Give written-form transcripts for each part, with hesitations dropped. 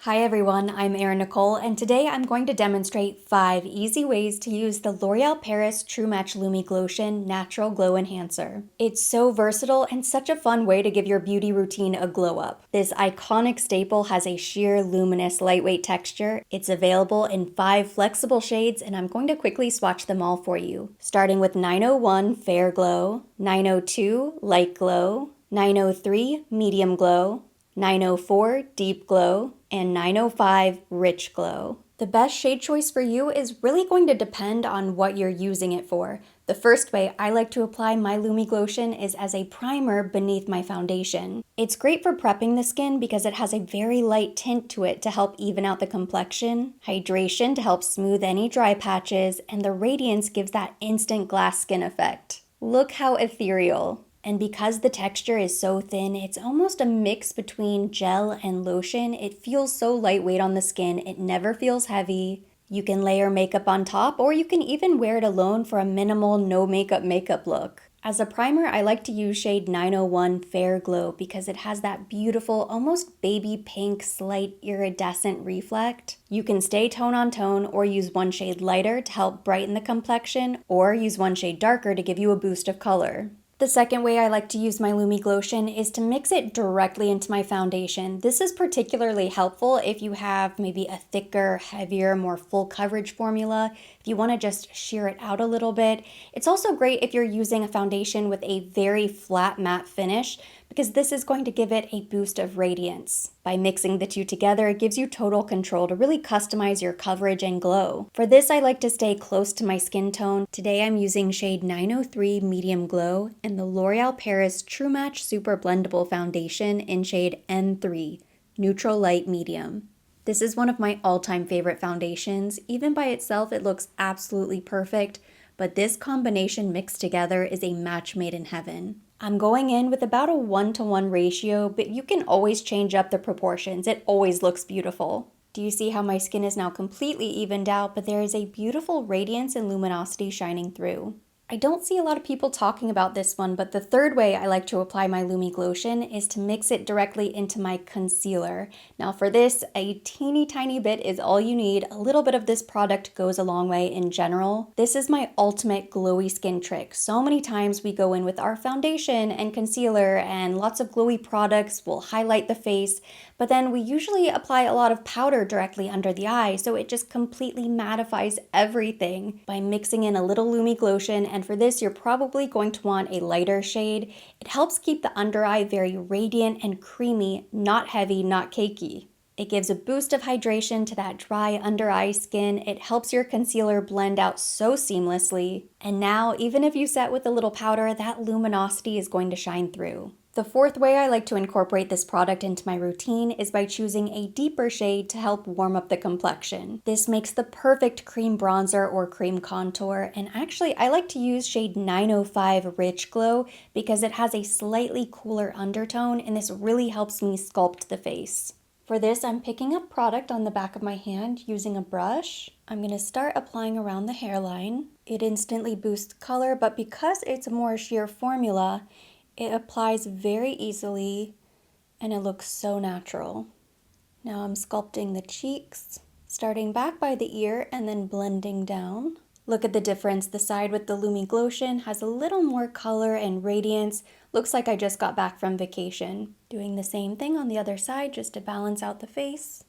Hi everyone, I'm Erin Nicole, and today I'm going to demonstrate 5 easy ways to use the L'Oreal Paris True Match Lumi Glotion Natural Glow Enhancer. It's so versatile and such a fun way to give your beauty routine a glow up. This iconic staple has a sheer, luminous, lightweight texture. It's available in 5 flexible shades, and I'm going to quickly swatch them all for you. Starting with 901 Fair Glow, 902 Light Glow, 903 Medium Glow, 904 Deep Glow, and 905 Rich Glow. The best shade choice for you is really going to depend on what you're using it for. The first way I like to apply my Lumi Glotion is as a primer beneath my foundation. It's great for prepping the skin because it has a very light tint to it to help even out the complexion, hydration to help smooth any dry patches, and the radiance gives that instant glass skin effect. Look how ethereal. And because the texture is so thin, it's almost a mix between gel and lotion. It feels so lightweight on the skin, it never feels heavy. You can layer makeup on top, or you can even wear it alone for a minimal no makeup look. As a primer, I like to use shade 901 Fair Glow because it has that beautiful, almost baby pink, slight iridescent reflect. You can stay tone on tone or use one shade lighter to help brighten the complexion, or use one shade darker to give you a boost of color. The second way I like to use my Lumi Glotion is to mix it directly into my foundation. This is particularly helpful if you have maybe a thicker, heavier, more full coverage formula, if you want to just sheer it out a little bit. It's also great if you're using a foundation with a very flat matte finish, because this is going to give it a boost of radiance. By mixing the two together, it gives you total control to really customize your coverage and glow. For this, I like to stay close to my skin tone. Today I'm using shade 903 Medium Glow and the L'Oreal Paris True Match Super-Blendable Foundation in shade N3, Neutral Light Medium. This is one of my all-time favorite foundations. Even by itself, it looks absolutely perfect, but this combination mixed together is a match made in heaven. I'm going in with about a 1-to-1 ratio, but you can always change up the proportions. It always looks beautiful. Do you see how my skin is now completely evened out, but there is a beautiful radiance and luminosity shining through? I don't see a lot of people talking about this one, but the third way I like to apply my Lumi Glotion is to mix it directly into my concealer. Now for this, a teeny tiny bit is all you need. A little bit of this product goes a long way in general. This is my ultimate glowy skin trick. So many times we go in with our foundation and concealer and lots of glowy products will highlight the face, but then we usually apply a lot of powder directly under the eye, so it just completely mattifies everything. By mixing in a little Lumi Glotion, and for this you're probably going to want a lighter shade, it helps keep the under eye very radiant and creamy, not heavy, not cakey. It gives a boost of hydration to that dry under eye skin. It helps your concealer blend out so seamlessly. And now, even if you set with a little powder, that luminosity is going to shine through. The fourth way I like to incorporate this product into my routine is by choosing a deeper shade to help warm up the complexion. This makes the perfect cream bronzer or cream contour, and actually I like to use shade 905 Rich Glow because it has a slightly cooler undertone, and this really helps me sculpt the face. For this, I'm picking up product on the back of my hand using a brush. I'm going to start applying around the hairline. It instantly boosts color, but because it's a more sheer formula, it applies very easily and it looks so natural. Now I'm sculpting the cheeks, starting back by the ear and then blending down. Look at the difference. The side with the Lumi Glotion has a little more color and radiance. Looks like I just got back from vacation. Doing the same thing on the other side just to balance out the face.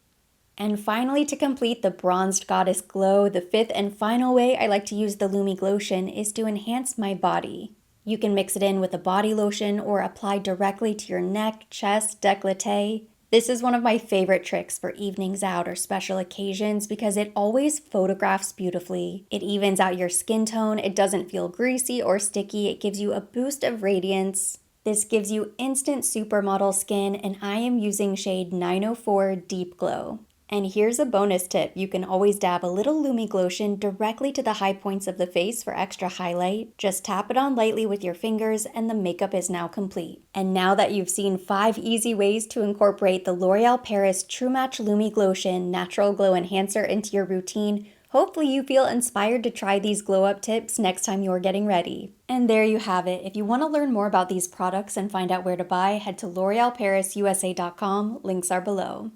And finally, to complete the bronzed goddess glow, the fifth and final way I like to use the Lumi Glotion is to enhance my body. You can mix it in with a body lotion or apply directly to your neck, chest, décolleté. This is one of my favorite tricks for evenings out or special occasions because it always photographs beautifully. It evens out your skin tone, it doesn't feel greasy or sticky, it gives you a boost of radiance. This gives you instant supermodel skin, and I am using shade 904 Deep Glow. And here's a bonus tip. You can always dab a little Lumi Glotion directly to the high points of the face for extra highlight. Just tap it on lightly with your fingers and the makeup is now complete. And now that you've seen 5 easy ways to incorporate the L'Oreal Paris True Match Lumi Glotion Natural Glow Enhancer into your routine, hopefully you feel inspired to try these glow up tips next time you're getting ready. And there you have it. If you want to learn more about these products and find out where to buy, head to l'orealparisu.com. Links are below.